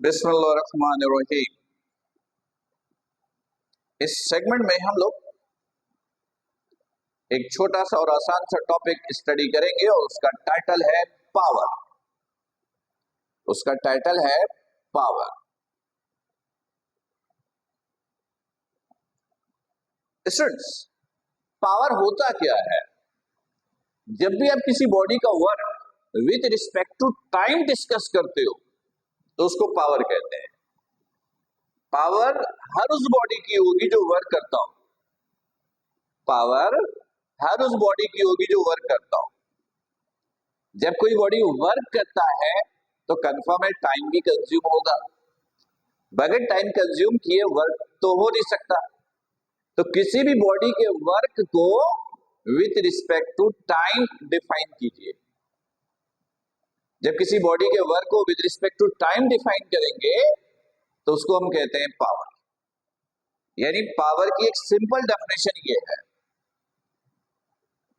बिस्मिल्लाहिर्रहमानिर्रहीम। इस सेगमेंट में हम लोग एक छोटा सा और आसान सा टॉपिक स्टडी करेंगे और उसका टाइटल है पावर। उसका टाइटल है पावर। स्टूडेंट्स, पावर होता क्या है? जब भी आप किसी बॉडी का work with respect to time discuss करते हो तो उसको पावर कहते हैं। पावर हर उस बॉडी की होगी जो वर्क करता हो। पावर हर उस बॉडी की होगी जो वर्क करता हो। जब कोई बॉडी वर्क करता है तो कंफर्म है टाइम भी कंज्यूम होगा। बगैर टाइम कंज्यूम किए वर्क तो हो नहीं सकता। तो किसी भी बॉडी के वर्क को with respect to time define कीजिए। जब किसी बॉडी के वर्क को with respect to time define करेंगे तो उसको हम कहते हैं पावर। यानी पावर की एक सिंपल डेफिनेशन ये है,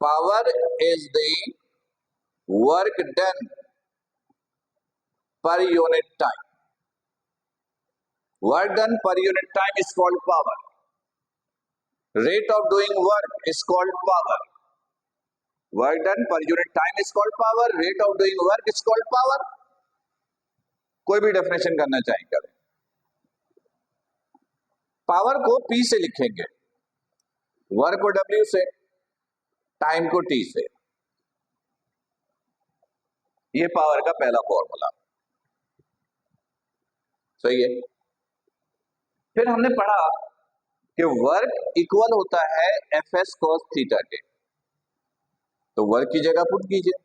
power is the work done per unit time. Work done per unit time is called power. Rate of doing work is called power. Work done per unit time is called power. Rate of doing work is called power. कोई भी definition करना चाहें करें। Power को P से लिखेंगे, work को W से, टाइम को T से। ये पावर का पहला फॉर्मूला सही है। फिर हमने पढ़ा कि वर्क इक्वल होता है Fs cos थीटा के। तो वर्क की जगह पुट कीजिए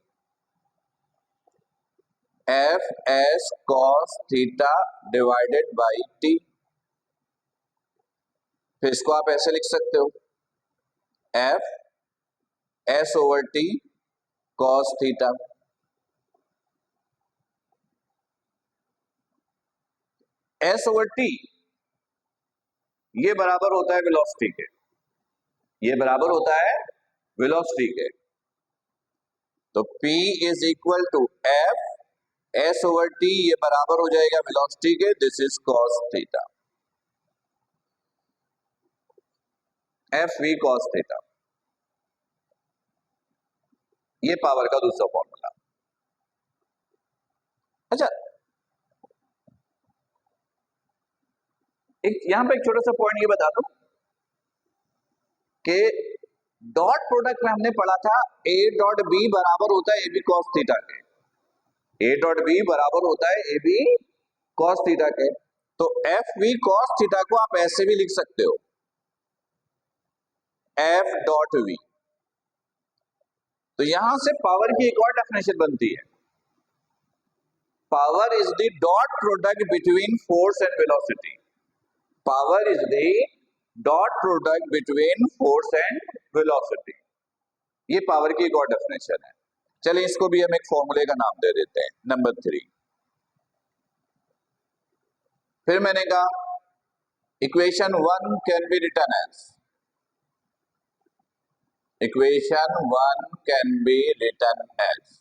Fs cos theta divided by T। फिर इसको आप ऐसे लिख सकते हो, F S over T cos theta. S over T ये बराबर होता है वेलोसिटी के। ये बराबर होता है वेलोसिटी के। तो P is equal to F S over T, ये बराबर हो जाएगा वेलोसिटी के। This is cos theta, FV cos theta. ये पावर का दूसरा फॉर्मूला। अच्छा, यहां पे एक छोटा सा पॉइंट ये बता दूं कि डॉट प्रोडक्ट में हमने पढ़ा था A डॉट B बराबर होता है AB cos थीटा के। A डॉट B बराबर होता है AB cos थीटा के। तो FV cos थीटा को आप ऐसे भी लिख सकते हो, F डॉट V। तो यहां से पावर की एक और डेफिनेशन बनती है, power is the dot product between force and velocity. Power is the dot product between force and velocity. ये पावर की एक और डेफिनेशन है। चलिए इसको भी हम एक फॉर्मूले का नाम दे देते हैं, नंबर 3। फिर मैंने कहा equation 1 can be written as, equation 1 can be written as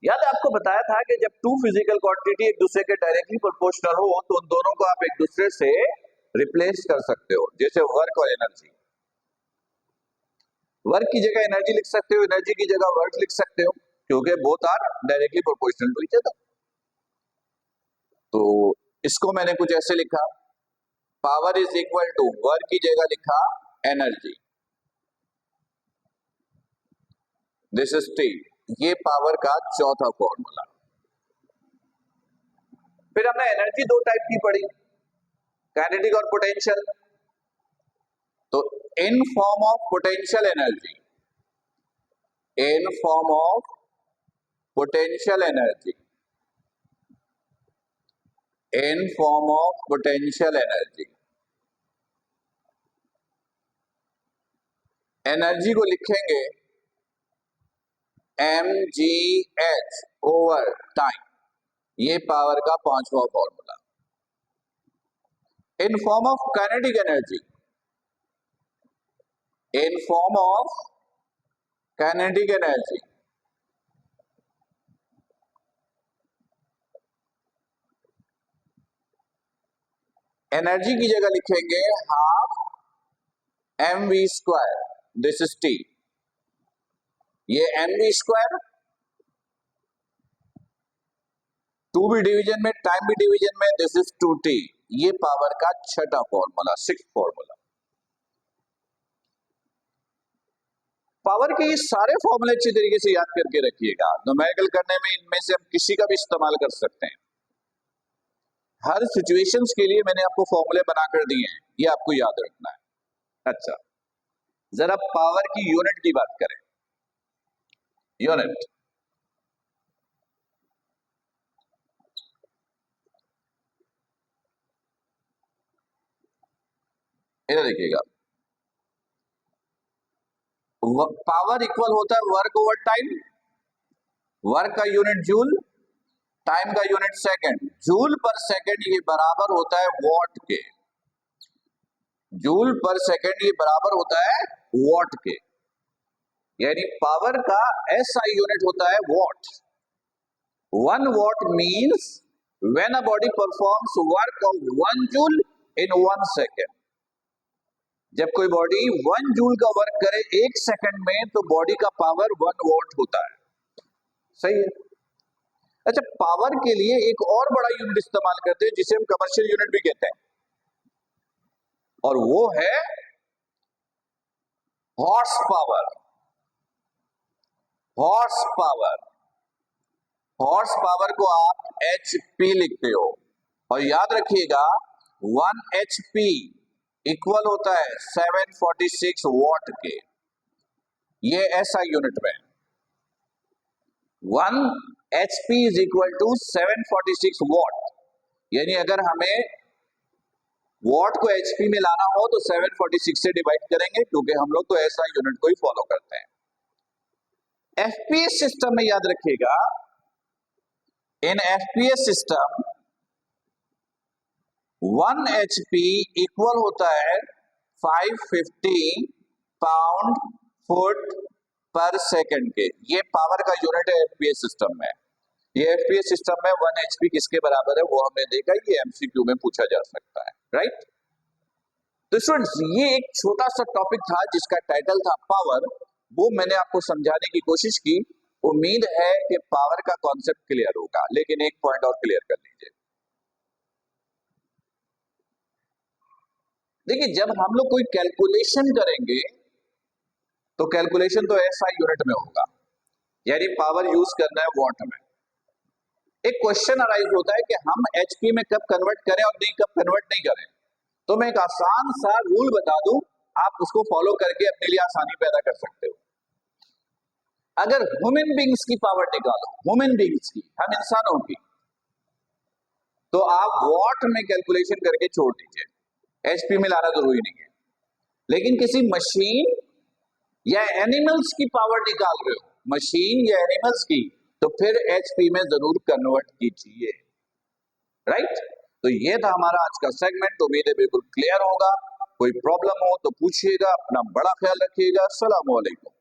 याद आपको बताया था कि जब टू फिजिकल क्वांटिटी एक दूसरे के डायरेक्टली प्रोपोर्शनल हो तो उन दोनों को आप एक दूसरे से रिप्लेस कर सकते हो। जैसे वर्क और एनर्जी, वर्क की जगह एनर्जी लिख सकते हो, एनर्जी की जगह वर्क लिख सकते हो, क्योंकि both are directly proportional to each other. तो इसको मैंने कुछ ऐसे लिखा, power is equal to, work की जगह लिखा एनर्जी, दिस इज T। ये पावर का चौथा फॉर्मूला। फिर हमने एनर्जी दो टाइप की पढ़ी, काइनेटिक और पोटेंशियल। तो in form of potential energy, in form of potential energy, in form of potential energy, energy को लिखेंगे mgh ओवर टाइम। ये पावर का पांचवा formula. In form of kinetic energy, in form of kinetic energy, energy की जगह लिखेंगे half mv², this is T. ये mv², to भी डिवीजन में, टाइम भी डिवीजन में, दिस इज 2t। ये पावर का छठा फॉर्मूला, सिक्स्थ फॉर्मूला। पावर के ये सारे फॉर्मूले अच्छी तरीके से याद करके रखिएगा। न्यूमेरिकल करने में इनमें से हम किसी का भी इस्तेमाल कर सकते हैं। हर सिचुएशंस के लिए मैंने आपको फॉर्मूले बनाकर दिए हैं, ये आपको याद रखना है। अच्छा, जरा पावर की यूनिट की बात करें। यूनिट, इधर देखिएगा, पावर इक्वल होता है वर्क ओवर टाइम। वर्क का यूनिट जूल, टाइम का यूनिट सेकंड। जूल पर सेकंड ये बराबर होता है वॉट के। जूल पर सेकंड ये बराबर होता है वॉट के, यानी पावर का एसआई यूनिट होता है what. 1 what means when a body performs work of 1 joule in 1 second. जब कोई बॉडी 1 जूल का वर्क करे 1 सेकंड में, तो बॉडी का पावर 1 वॉट होता है। सही है। अच्छा, पावर के लिए एक और बड़ा यूनिट इस्तेमाल करते हैं जिसे हम कमर्शियल यूनिट भी कहते हैं, और वो है horse power. Horse power, horse power को आप HP लिखते हो, और याद रखिएगा 1 HP इक्वल होता है 746 वॉट के। ये ऐसा यूनिट में 1 HP is equal to 746 watt, यानी अगर हमें वॉट को HP में लाना हो तो 746 से डिवाइड करेंगे, क्योंकि हम लोग तो ऐसा यूनिट को ही फॉलो करते हैं। FPS सिस्टम में याद रखिएगा, इन FPS सिस्टम 1 HP इक्वल होता है 550 पाउंड फुट पर सेकंड के। ये पावर का यूनिट है FPS सिस्टम में। ये FPS सिस्टम में 1 HP किसके बराबर है वो हमने देखा, ये MCQ में पूछा जा सकता है, राइट। तो स्टूडेंट्स, ये एक छोटा सा टॉपिक था जिसका टाइटल था पावर, वो मैंने आपको समझाने की कोशिश की। उम्मीद है कि पावर का कॉन्सेप्ट क्लियर होगा, लेकिन एक पॉइंट और क्लियर कर लीजिए। देखिए, जब हम लोग कोई कैलकुलेशन करेंगे तो कैलकुलेशन तो SI यूनिट में होगा, यानी पावर यूज करना है वॉट में। एक क्वेश्चन अराइज होता है कि हम HP में कब कन्वर्ट करें और कब कन्वर्ट नहीं करें। तो मैं एक आसान सा रूल बता दूं, आप उसको फॉलो करके अपने लिए आसानी पैदा कर सकते हो। अगर ह्यूमन बींग्स की पावर निकालो, ह्यूमन बींग्स की, हम इंसानों की, तो आप वॉट में कैलकुलेशन करके छोड़ दीजिए, HP में लाना जरूरी नहीं है। लेकिन किसी मशीन या एनिमल्स की पावर निकाल रहे हो, मशीन या एनिमल्स की, तो फिर HP में जरूर कन्वर्ट कीजिए, राइट। तो ये था हमारा आज का सेगमेंट। उम्मीद है बिल्कुल क्लियर होगा। कोई प्रॉब्लम हो तो पूछिएगा। अपना बड़ा ख्याल रखिएगा। अस्सलाम वालेकुम।